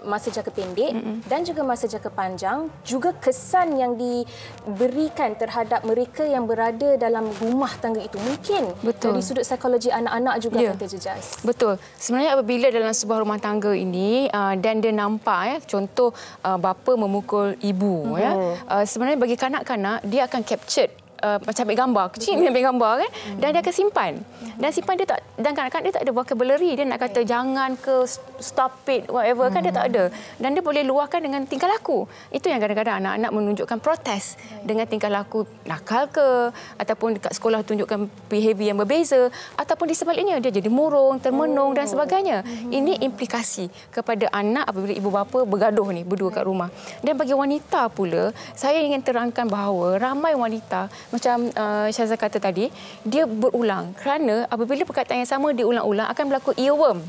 masa jangka pendek dan juga masa jangka panjang, juga kesan yang diberikan terhadap mereka yang berada dalam rumah tangga itu. Mungkin dari sudut psikologi anak-anak juga akan terjejas. Betul. Sebenarnya apabila dalam sebuah rumah tangga ini dan dia nampak, ya, contoh bapa memukul ibu, ya, sebenarnya bagi kanak-kanak dia akan captured macam ambil gambar, kecil ambil gambar, kan, dan dia akan simpan. Dan simpan dia tak, dan kanak-kanak dia tak ada vocabulary, dia nak kata jangan ke, stop it, whatever, kan dia tak ada. Dan dia boleh luahkan dengan tingkah laku. Itu yang kadang-kadang anak-anak menunjukkan protes dengan tingkah laku nakal ke, ataupun dekat sekolah tunjukkan behavior yang berbeza, ataupun di sebaliknya dia jadi murung, termenung dan sebagainya. Ini implikasi kepada anak apabila ibu bapa bergaduh ni berdua kat rumah. Dan bagi wanita pula, saya ingin terangkan bahawa ramai wanita macam Syazah kata tadi, dia berulang kerana apabila perkataan yang sama diulang-ulang akan berlaku earworm.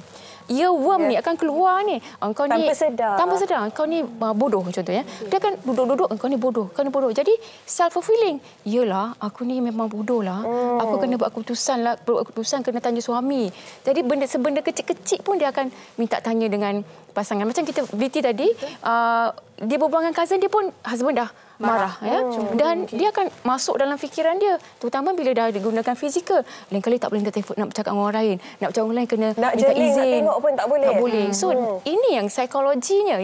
earworm ni akan keluar ni. Engkau ni tanpa sedar. Engkau ni bodoh contohnya. Dia akan duduk-duduk, engkau ni bodoh, kau ni bodoh. Jadi self fulfilling. Yalah, aku ni memang bodoh lah. Aku kena buat keputusan kena tanya suami. Jadi sebenda kecil-kecil pun dia akan minta tanya dengan pasangan. Macam kita VT tadi, dia berbual dengan cousin dia pun husband dah marah ya. Dan dia akan masuk dalam fikiran dia, terutama bila dah digunakan fizikal. Lain kali tak boleh minta telefon nak bercakap dengan orang lain. Nak bercakap dengan orang lain kena minta izin. Nak tengok pun tak boleh. Tak boleh. So ini yang psikologinya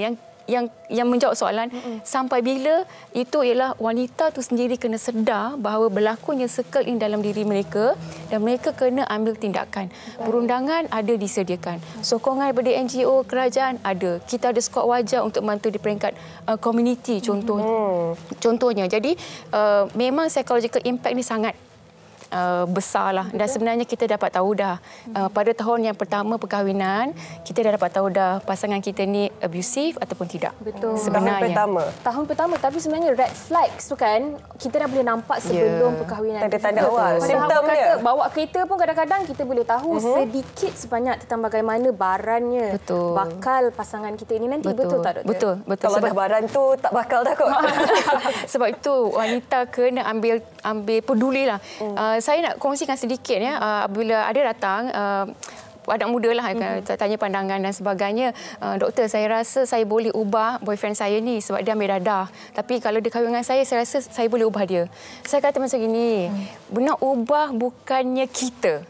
yang menjawab soalan sampai bila itu ialah wanita tu sendiri kena sedar bahawa berlakunya circle in dalam diri mereka dan mereka kena ambil tindakan. Perundangan ada disediakan. Sokongan daripada NGO, kerajaan ada. Kita ada skuad wajah untuk membantu di peringkat komuniti contohnya. Jadi memang psychological impact ni sangat besarlah. Dan sebenarnya kita dapat tahu dah pada tahun yang pertama perkahwinan kita dah dapat tahu dah pasangan kita ni abusive ataupun tidak. Betul. Sebenarnya tahun pertama tapi sebenarnya red flags tu kan kita dah boleh nampak sebelum perkahwinan. Tanda-tanda awal. Simptom dia. Bawa kereta pun kadang-kadang kita boleh tahu sedikit sebanyak tentang bagaimana barannya bakal pasangan kita ini nanti. Betul tak doktor? Betul. Kalau dah baran tu tak bakal dah kot. Sebab itu wanita kena ambil pedulilah. Saya nak kongsikan sedikit ya, apabila ada datang anak muda lah tanya pandangan dan sebagainya. Doktor, saya rasa saya boleh ubah boyfriend saya ni sebab dia ambil dadah. Tapi kalau dia kahwin dengan saya rasa saya boleh ubah dia. Saya kata macam gini, nak ubah bukannya kita.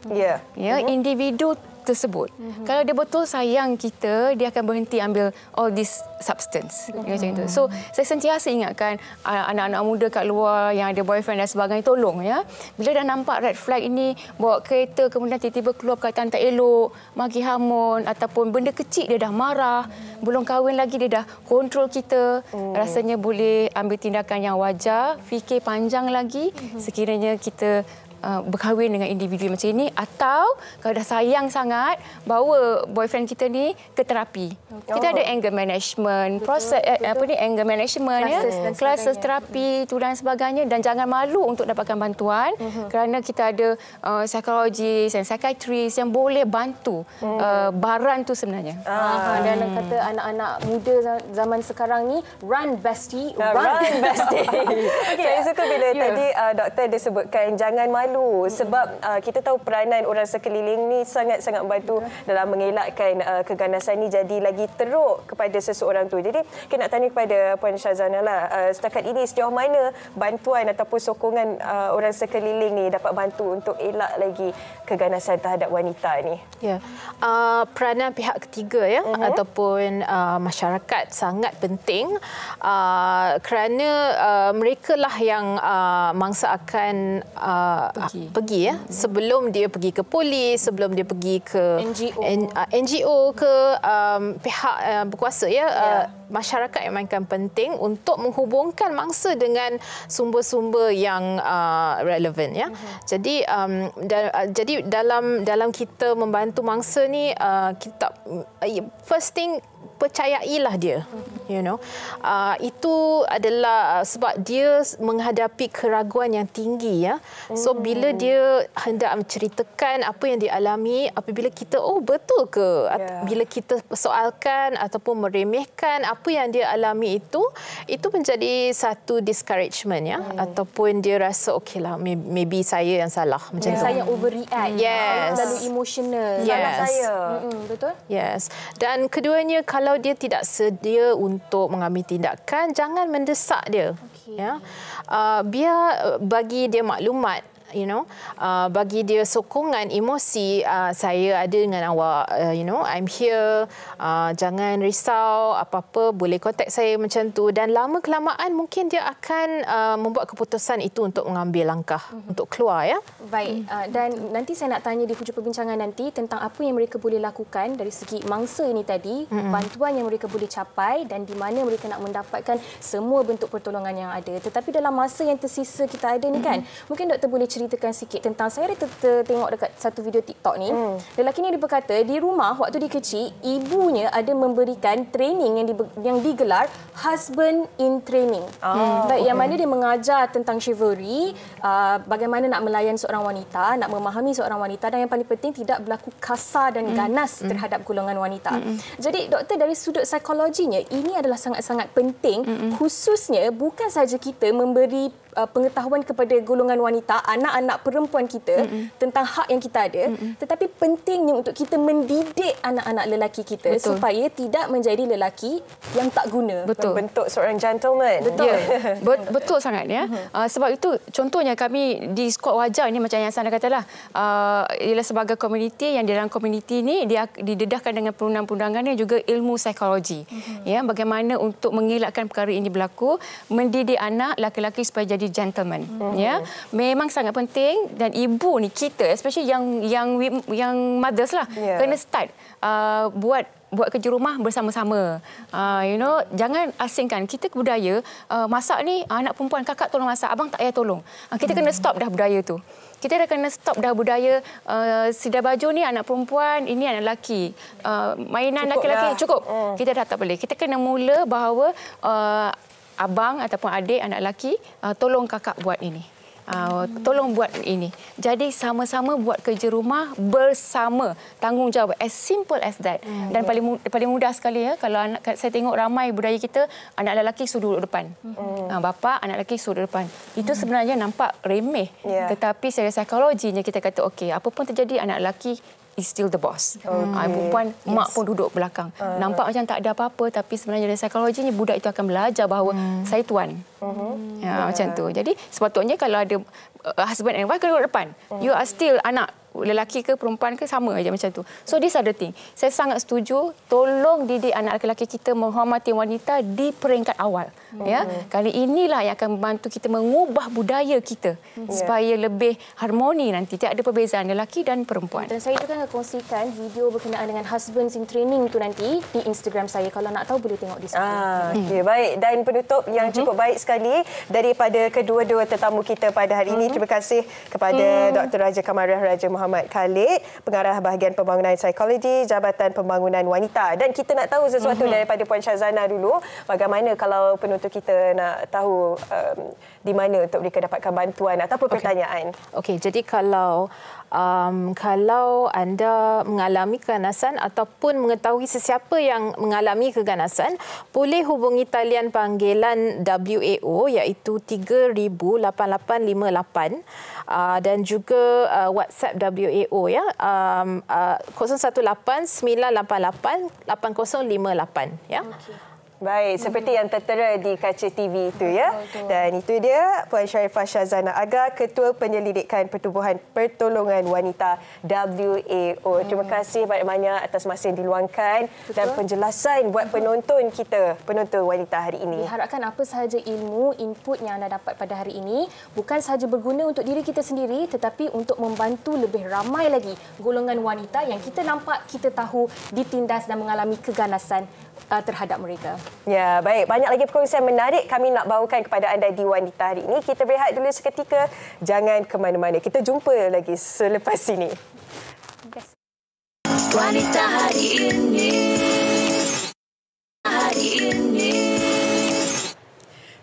Individu tersebut. Kalau dia betul sayang kita, dia akan berhenti ambil all this substance. Macam itu. So, saya sentiasa ingatkan anak-anak muda kat luar yang ada boyfriend dan sebagainya, tolong ya. Bila dah nampak red flag ini, bawa kereta kemudian tiba-tiba keluar perkataan tak elok, maki hamun ataupun benda kecil dia dah marah, belum kahwin lagi dia dah kontrol kita, rasanya boleh ambil tindakan yang wajar, fikir panjang lagi sekiranya kita berkahwin dengan individu macam ini, atau kalau dah sayang sangat bawa boyfriend kita ni ke terapi. Kita ada anger management, proses anger management classes terapi tu dan sebagainya, dan jangan malu untuk dapatkan bantuan kerana kita ada psikologis dan psikiatris yang boleh bantu baran tu sebenarnya. Dan kata anak-anak muda zaman sekarang ni run bestie, run bestie. Saya suka bila tadi doktor disebutkan jangan malu sebab kita tahu peranan orang sekeliling ni sangat-sangat membantu dalam mengelakkan keganasan ni jadi lagi teruk kepada seseorang tu. Jadi kita nak tanya kepada Puan Syazana lah, setakat ini sejauh mana bantuan ataupun sokongan orang sekeliling ni dapat bantu untuk elak lagi keganasan terhadap wanita ni? Peranan pihak ketiga ataupun masyarakat sangat penting kerana mereka lah yang mangsa akan pergi sebelum dia pergi ke polis, sebelum dia pergi ke NGO ke pihak berkuasa masyarakat yang mainkan penting untuk menghubungkan mangsa dengan sumber-sumber yang relevan Jadi dalam kita membantu mangsa ni kita first thing percayailah dia, itu adalah sebab dia menghadapi keraguan yang tinggi so bila dia hendak menceritakan apa yang dia alami, apabila kita betul ke bila kita persoalkan ataupun meremehkan apa yang dia alami, itu menjadi satu discouragement ataupun dia rasa okeylah maybe saya yang salah macam tu. Saya overreact. Lalu emotional. Salah saya. Betul? Yes. Dan keduanya, kalau dia tidak sedia untuk mengambil tindakan, jangan mendesak dia. Biar bagi dia maklumat, bagi dia sokongan emosi, saya ada dengan awak, I'm here, jangan risau, apa-apa boleh kontak saya macam tu. Dan lama kelamaan mungkin dia akan membuat keputusan itu untuk mengambil langkah untuk keluar. Baik, dan nanti saya nak tanya di hujung perbincangan nanti tentang apa yang mereka boleh lakukan dari segi mangsa ini tadi, bantuan yang mereka boleh capai dan di mana mereka nak mendapatkan semua bentuk pertolongan yang ada. Tetapi dalam masa yang tersisa kita ada ni kan, mungkin doktor boleh ceritakan sikit tentang, saya ada tengok dekat satu video TikTok ni. Lelaki ni dia berkata di rumah waktu dia kecil, ibunya ada memberikan training yang digelar husband in training. Baik, yang mana dia mengajar tentang chivalry, bagaimana nak melayan seorang wanita, nak memahami seorang wanita, dan yang paling penting tidak berlaku kasar dan ganas terhadap golongan wanita. Jadi doktor, dari sudut psikologinya ini adalah sangat-sangat penting, khususnya bukan saja kita memberi pengetahuan kepada golongan wanita, anak-anak perempuan kita tentang hak yang kita ada, tetapi pentingnya untuk kita mendidik anak-anak lelaki kita supaya tidak menjadi lelaki yang tak guna. Membentuk seorang gentleman. Betul sangat ya. Sebab itu contohnya kami di Skuad Wajar ni, macam yang Sana katalah, ialah sebagai komuniti yang di dalam komuniti ni dia didedahkan dengan perundang-perundangan dan juga ilmu psikologi. Ya, bagaimana untuk mengelakkan perkara ini berlaku, mendidik anak laki-laki supaya jadi gentleman. Ya, memang sangat penting, dan ibu ni kita, especially yang mothers lah, kena start buat kerja rumah bersama-sama. Jangan asingkan. Kita budaya masak ni, anak perempuan, kakak tolong masak, abang tak payah tolong. Kita kena stop dah budaya tu. Kita dah kena stop dah budaya sidai baju ni anak perempuan, ini anak lelaki. Mainan laki-laki cukup. Kita dah tak boleh. Kita kena mula bahawa abang ataupun adik anak lelaki, tolong kakak buat ini. Tolong buat ini. Jadi sama-sama buat kerja rumah bersama, tanggungjawab, as simple as that. Dan paling mudah sekali ya, kalau saya tengok ramai budaya kita, anak lelaki suruh duduk depan, bapa anak lelaki suruh duduk depan. Itu sebenarnya nampak remeh, tetapi secara psikologinya kita kata okey, apa pun terjadi anak lelaki is still the boss. Perempuan, mak pun duduk belakang. Nampak macam tak ada apa-apa, tapi sebenarnya dari psikologinya budak itu akan belajar bahawa saya tuan. Macam tu. Jadi sepatutnya kalau ada husband and wife duduk depan, you are still anak. Lelaki ke perempuan ke sama aja macam tu. So these are the thing. Saya sangat setuju, tolong didik anak lelaki kita menghormati wanita di peringkat awal. Ya, kali inilah yang akan membantu kita mengubah budaya kita supaya lebih harmoni nanti, tidak ada perbezaan lelaki dan perempuan. Dan saya juga akan kongsikan video berkenaan dengan husbands in training tu nanti di Instagram saya. Kalau nak tahu boleh tengok di sana. Okay, baik. Dan penutup yang cukup baik sekali daripada kedua-dua tetamu kita pada hari ini. Terima kasih kepada Dr. Raja Kamariah Raja Muhammad Khalid, Pengarah Bahagian Pembangunan Psikologi Jabatan Pembangunan Wanita. Dan kita nak tahu sesuatu daripada Puan Syazana dulu. Bagaimana kalau penonton kita nak tahu di mana untuk mereka dapatkan bantuan ataupun pertanyaan? Okey, jadi kalau anda mengalami keganasan ataupun mengetahui sesiapa yang mengalami keganasan, boleh hubungi talian panggilan WAO iaitu 308858 dan juga WhatsApp WAO ya, 0189888058 ya. Baik, seperti yang tertera di kaca TV itu ya. Dan itu dia Puan Sharifah Syazana Aga, Ketua Penyelidikan Pertubuhan Pertolongan Wanita WAO. Terima kasih banyak-banyak atas masa yang diluangkan dan penjelasan buat penonton kita, penonton wanita hari ini. Diharapkan apa sahaja ilmu, input yang anda dapat pada hari ini bukan sahaja berguna untuk diri kita sendiri, tetapi untuk membantu lebih ramai lagi golongan wanita yang kita nampak, kita tahu ditindas dan mengalami keganasan terhadap mereka. Ya, baik. Banyak lagi perkongsian menarik kami nak bawakan kepada anda di Wanita hari ini. Kita berehat dulu seketika. Jangan ke mana-mana. Kita jumpa lagi selepas ini. Wanita hari ini. Hari ini.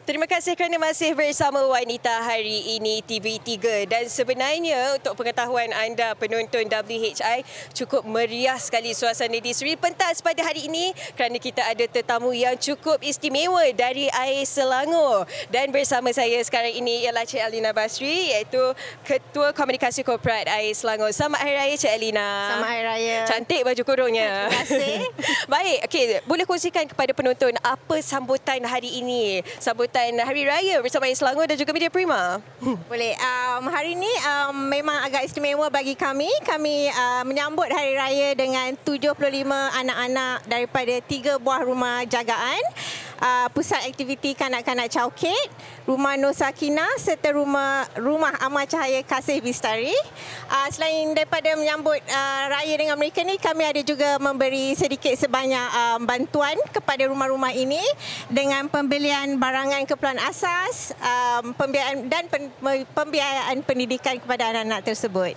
Terima kasih kerana masih bersama Wanita hari ini TV3. Dan sebenarnya untuk pengetahuan anda penonton WHI, cukup meriah sekali suasana di Seri Pentas pada hari ini kerana kita ada tetamu yang cukup istimewa dari AIS Selangor. Dan bersama saya sekarang ini ialah Cik Elina Basri, iaitu Ketua Komunikasi Korporat AIS Selangor. Selamat Hari Raya Cik Elina. Selamat Hari Raya. Cantik baju kurungnya. Terima kasih. Baik, okey, boleh kongsikan kepada penonton apa sambutan hari ini? Sambutan Hari Raya bersama AIS Selangor dan juga Media Prima. Boleh. Hari ini memang agak istimewa bagi kami. Kami menyambut Hari Raya dengan 75 anak-anak daripada 3 buah rumah jagaan. pusat aktiviti kanak-kanak Chowkit, Rumah Nur Sakinah serta Rumah Amal Cahaya Kasih Bistari. Selain daripada menyambut raya dengan mereka ni, kami ada juga memberi sedikit sebanyak bantuan kepada rumah-rumah ini dengan pembelian barangan keperluan asas, pembiayaan dan pembiayaan pendidikan kepada anak-anak tersebut.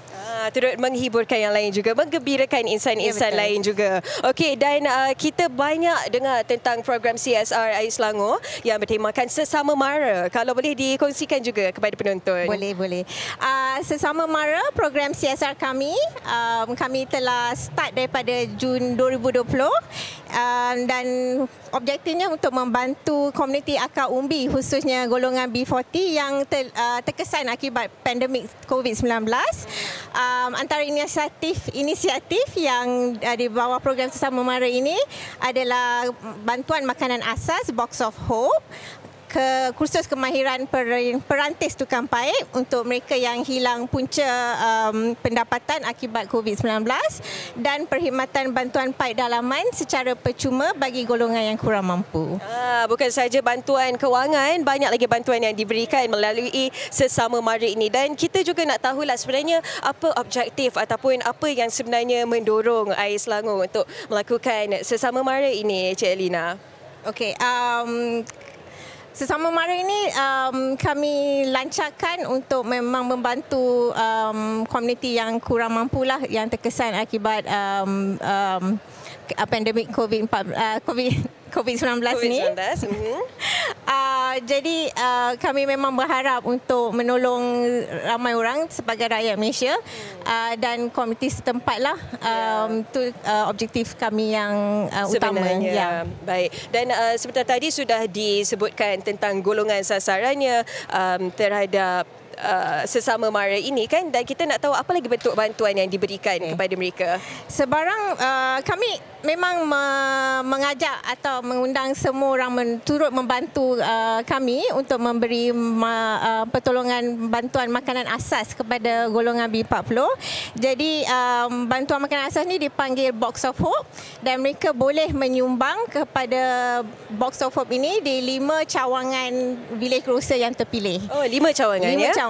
Turut menghiburkan yang lain juga, menggembirakan insan-insan lain juga. Okey, dan kita banyak dengar tentang program CSR Air Selangor yang bertemakan Sesama Mara. Kalau boleh dikongsikan juga kepada penonton. Boleh. Sesama Mara, program CSR kami telah start daripada Jun 2020 dan objektifnya untuk membantu komuniti akar umbi khususnya golongan B40 yang terkesan akibat pandemik COVID-19. Antara inisiatif yang di bawah program Sesama Mara ini adalah bantuan makanan asas Box of Hope, kursus kemahiran perantis tukang paip untuk mereka yang hilang punca pendapatan akibat COVID-19 dan perkhidmatan bantuan paip dalaman secara percuma bagi golongan yang kurang mampu. Bukan sahaja bantuan kewangan, banyak lagi bantuan yang diberikan melalui Sesama Mara ini. Dan kita juga nak tahulah sebenarnya apa objektif ataupun apa yang sebenarnya mendorong Air Selangor untuk melakukan Sesama Mara ini, Cik Elina. Okey, Sesama Mara ini kami lancarkan untuk memang membantu komuniti yang kurang mampulah yang terkesan akibat pandemik COVID-19 ni. Jadi kami memang berharap untuk menolong ramai orang sebagai rakyat Malaysia dan komuniti setempat lah. Itu objektif kami yang utama. Ya. Baik. Dan seperti tadi sudah disebutkan tentang golongan sasarannya terhadap Sesama Mara ini kan, dan kita nak tahu apa lagi bentuk bantuan yang diberikan kepada mereka. Sebarang kami memang mengajak atau mengundang semua orang turut membantu kami untuk memberi pertolongan bantuan makanan asas kepada golongan B40. Jadi bantuan makanan asas ni dipanggil Box of Hope dan mereka boleh menyumbang kepada Box of Hope ini di 5 cawangan village grocer yang terpilih. 5 cawangan 5 cawangan.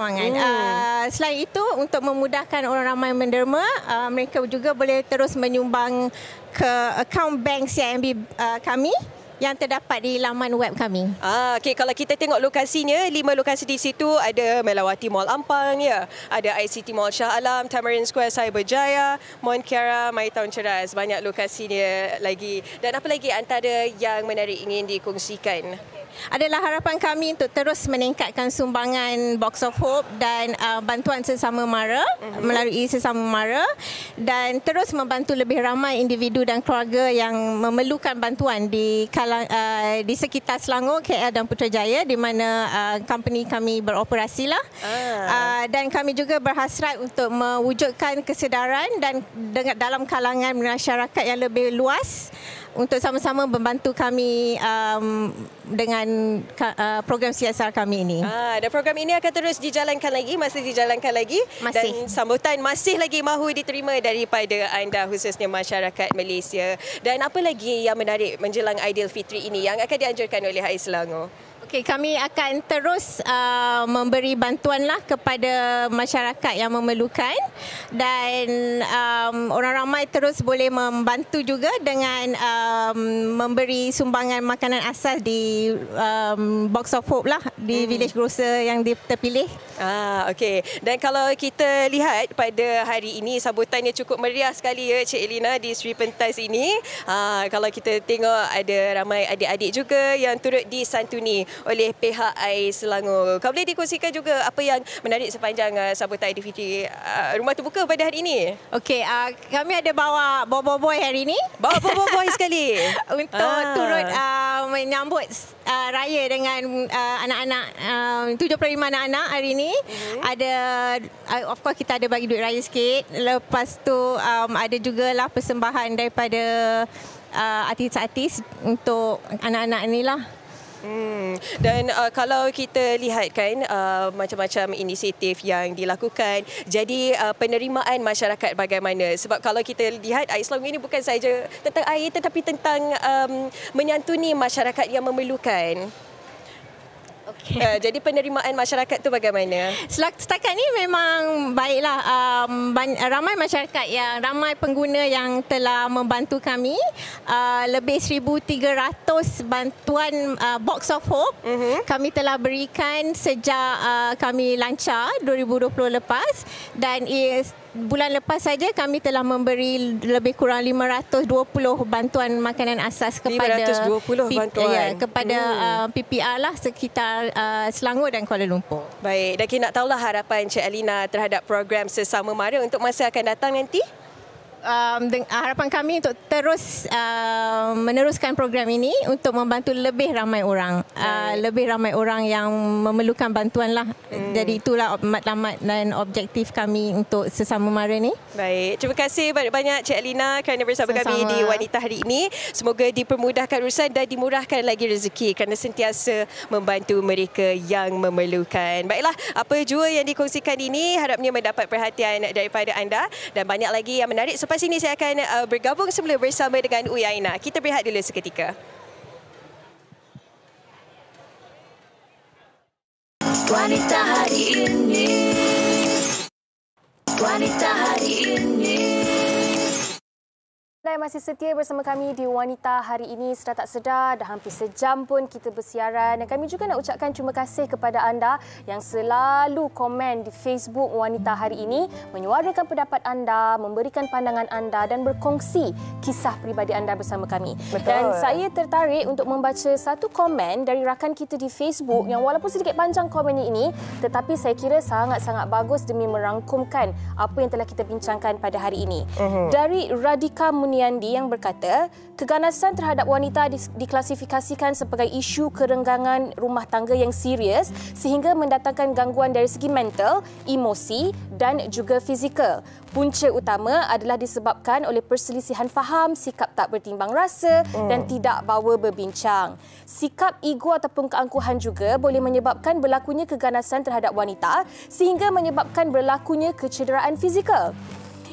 Selain itu, untuk memudahkan orang ramai menderma, mereka juga boleh terus menyumbang ke akaun bank CIMB kami yang terdapat di laman web kami. Okey, kalau kita tengok lokasinya, 5 lokasi di situ ada Melawati Mall Ampang, ya. Ada ICT Mall Shah Alam, Tamarind Square Cyberjaya, Mont Kiara, My Town Ceras. Banyak lokasinya lagi. Dan apa lagi antara yang menarik ingin dikongsikan? Adalah harapan kami untuk terus meningkatkan sumbangan Box of Hope dan bantuan Sesama Mara melalui Sesama Mara dan terus membantu lebih ramai individu dan keluarga yang memerlukan bantuan di sekitar Selangor, KL dan Putrajaya di mana company kami beroperasi lah. Dan kami juga berhasrat untuk mewujudkan kesedaran dan dalam kalangan masyarakat yang lebih luas untuk sama-sama membantu kami dengan program CSR kami ini. Dan program ini akan terus dijalankan lagi, masih dijalankan lagi. Dan sambutan masih lagi mahu diterima daripada anda khususnya masyarakat Malaysia. Dan apa lagi yang menarik menjelang Aidilfitri ini yang akan dianjurkan oleh Air Selangor? Okey, kami akan terus memberi bantuanlah kepada masyarakat yang memerlukan dan orang ramai terus boleh membantu juga dengan memberi sumbangan makanan asas di Box of Hope lah di village grocer yang terpilih. Okey. Dan kalau kita lihat pada hari ini sambutannya cukup meriah sekali ya Cik Elina di Sri Pentas ini. Kalau kita tengok ada ramai adik-adik juga yang turut disantuni oleh pihak Air Selangor. Kau boleh dikongsikan juga apa yang menarik sepanjang sambutan Aidilfitri Rumah Terbuka pada hari ini? Okey, kami ada bawa boy hari ini. Bawa boy sekali untuk turut menyambut raya dengan anak-anak 75 anak-anak hari ini. Ada of course kita ada bagi duit raya sikit. Lepas tu ada jugalah persembahan daripada artis-artis untuk anak-anak ni lah. Dan kalau kita lihat kan macam-macam inisiatif yang dilakukan, jadi penerimaan masyarakat bagaimana? Sebab kalau kita lihat Air Selangor ini bukan saja tentang air tetapi tentang menyantuni masyarakat yang memerlukan. Okay. Jadi penerimaan masyarakat tu bagaimana? Setakat ni memang baiklah. Ramai masyarakat ramai pengguna yang telah membantu kami. Lebih 1,300 bantuan Box of Hope kami telah berikan sejak kami lancar 2020 lepas, dan bulan lepas saja kami telah memberi lebih kurang 520 bantuan makanan asas kepada 520 bantuan kepada PPR lah sekitar Selangor dan Kuala Lumpur. Baik, dan kita nak tahulah harapan Cik Alina terhadap program Sesama Mara untuk masa akan datang nanti. Harapan kami untuk terus meneruskan program ini untuk membantu lebih ramai orang, yang memerlukan bantuan lah. Jadi itulah matlamat dan objektif kami untuk Sesama Mara ni. Baik, terima kasih banyak-banyak Cik Alina kerana bersama kami di Wanita hari ini. Semoga dipermudahkan urusan dan dimurahkan lagi rezeki kerana sentiasa membantu mereka yang memerlukan. Baiklah, apa jua yang dikongsikan ini harapnya mendapat perhatian daripada anda, dan banyak lagi yang menarik. Selepas ini saya akan bergabung semula bersama dengan Uyaina. Kita berehat dulu seketika. Wanita hari ini. Wanita hari ini. Anda masih setia bersama kami di Wanita hari ini. Sedar tak sedar, dah hampir sejam pun kita bersiaran. Dan kami juga nak ucapkan terima kasih kepada anda yang selalu komen di Facebook Wanita hari ini, menyuarakan pendapat anda, memberikan pandangan anda dan berkongsi kisah peribadi anda bersama kami. Betul. Dan saya tertarik untuk membaca satu komen dari rakan kita di Facebook yang walaupun sedikit panjang komennya ini, tetapi saya kira sangat-sangat bagus demi merangkumkan apa yang telah kita bincangkan pada hari ini. Dari Radika Muniandi yang berkata, keganasan terhadap wanita diklasifikasikan sebagai isu kerenggangan rumah tangga yang serius sehingga mendatangkan gangguan dari segi mental, emosi dan juga fizikal. Punca utama adalah disebabkan oleh perselisihan faham, sikap tak bertimbang rasa dan tidak bawa berbincang. Sikap ego ataupun keangkuhan juga boleh menyebabkan berlakunya keganasan terhadap wanita sehingga menyebabkan berlakunya kecederaan fizikal.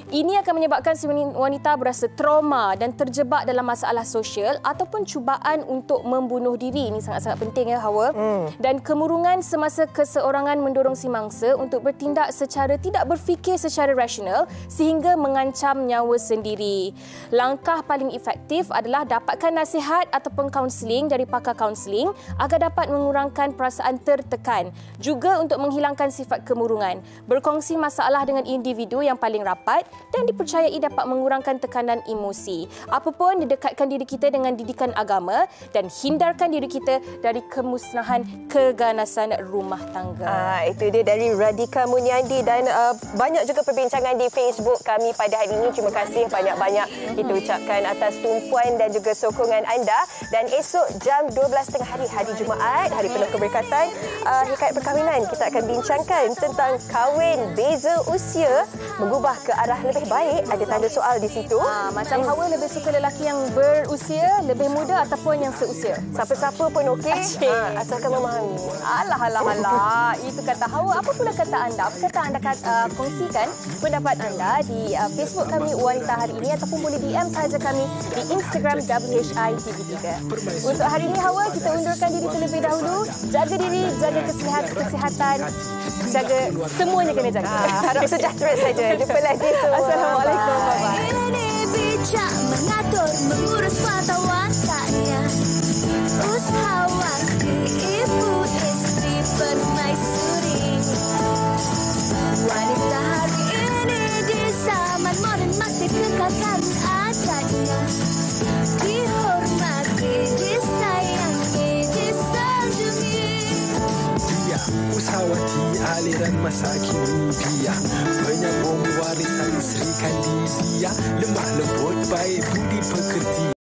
Ini akan menyebabkan si wanita berasa trauma dan terjebak dalam masalah sosial ataupun cubaan untuk membunuh diri. Ini sangat-sangat penting ya, Hawa. Dan kemurungan semasa keseorangan mendorong si mangsa untuk bertindak secara tidak berfikir secara rasional sehingga mengancam nyawa sendiri. Langkah paling efektif adalah dapatkan nasihat ataupun kaunseling dari pakar kaunseling agar dapat mengurangkan perasaan tertekan. Juga untuk menghilangkan sifat kemurungan. Berkongsi masalah dengan individu yang paling rapat dan dipercayai dapat mengurangkan tekanan emosi. Apapun, didekatkan diri kita dengan didikan agama dan hindarkan diri kita dari kemusnahan keganasan rumah tangga. Itu dia dari Radika Muniandi, dan banyak juga perbincangan di Facebook kami pada hari ini. Terima kasih banyak-banyak kita ucapkan atas tumpuan dan juga sokongan anda. Dan esok jam 12.30 hari Jumaat, hari penuh keberkatan, Hikayat Perkahwinan, kita akan bincangkan tentang kahwin beza usia mengubah ke arah lebih baik. Ada tanda soal di situ. Macam Hawa lebih suka lelaki yang berusia lebih muda ataupun yang seusia? Siapa-siapa pun okey. Asalkan memahami. Alah. Itu kata Hawa. Apa pula kata anda? Apa kata anda kongsikan pendapat anda di Facebook kami Wanita hari ini, ataupun boleh DM saja kami di Instagram WHITV3. Untuk hari ini, Hawa, kita undurkan diri terlebih dahulu. Jaga diri, jaga kesihatan, jaga semuanya kena jaga. Harap sejahtera saja. Jumpa lagi. Assalamualaikum. Bye-bye. Ini bijak mengatur, mengurus wartawan saya. Usahawan ibu istri permaisuri. Wanita hari ini di zaman moden masih kekalkan adatnya. Dihormati, disayangi, disanjungi. Dia usahawati aliran masa kini dia menyambung warisan Sri Kandidia, lemah lembut baik budi pekerti.